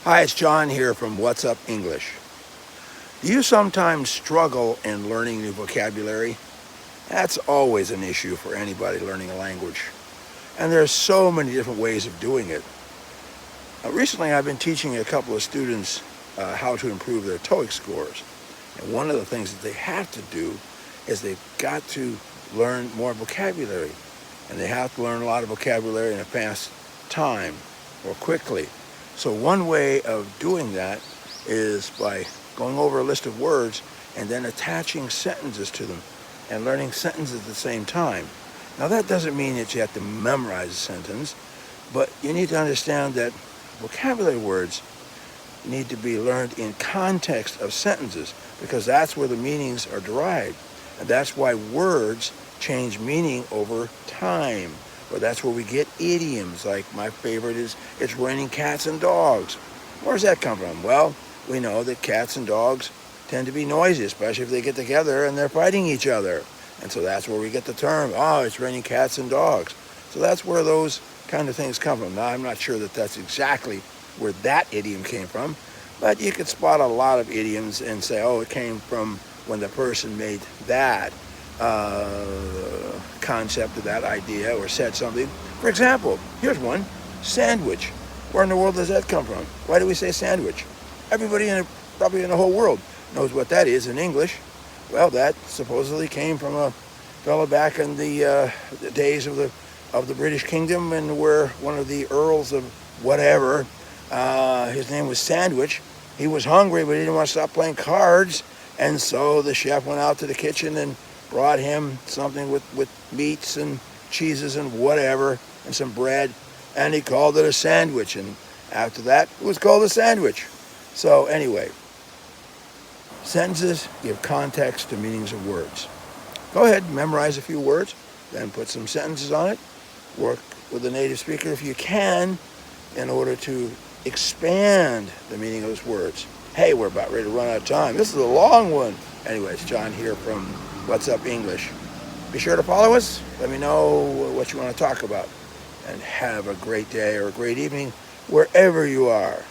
Hi, it's John here from What's Up English. Do you sometimes struggle in learning new vocabulary? That's always an issue for anybody learning a language. And there's so many different ways of doing it. Recently, I've been teaching a couple of students how to improve their TOEIC scores. And one of the things that they have to do is they've got to learn more vocabulary. And they have to learn a lot of vocabulary in a fast time or quickly. So one way of doing that is by going over a list of words and then attaching sentences to them and learning sentences at the same time. Now that doesn't mean that you have to memorize a sentence, but you need to understand that vocabulary words need to be learned in context of sentences because that's where the meanings are derived. And that's why words change meaning over time. Well, that's where we get idioms, like my favorite is, it's raining cats and dogs. Where does that come from? Well, we know that cats and dogs tend to be noisy, especially if they get together and they're fighting each other. And so that's where we get the term, oh, it's raining cats and dogs. So that's where those kind of things come from. Now, I'm not sure that that's exactly where that idiom came from, but you could spot a lot of idioms and say, oh, it came from when the person made that concept of that idea or said something. For example, here's one, sandwich. Where in the world does that come from? Why do we say sandwich? Everybody probably in the whole world knows what that is in English. Well, that supposedly came from a fellow back in the days of the British Kingdom, and where one of the earls of whatever, his name was Sandwich. He was hungry, but he didn't want to stop playing cards, and so the chef went out to the kitchen and brought him something with meats and cheeses and whatever, and some bread, and he called it a sandwich, and after that, it was called a sandwich. So anyway, sentences give context to meanings of words. Go ahead, memorize a few words, then put some sentences on it. Work with a native speaker if you can in order to expand the meaning of those words. Hey, we're about ready to run out of time. This is a long one. Anyway, it's John here from What's Up English. Be sure to follow us. Let me know what you want to talk about. And have a great day or a great evening wherever you are.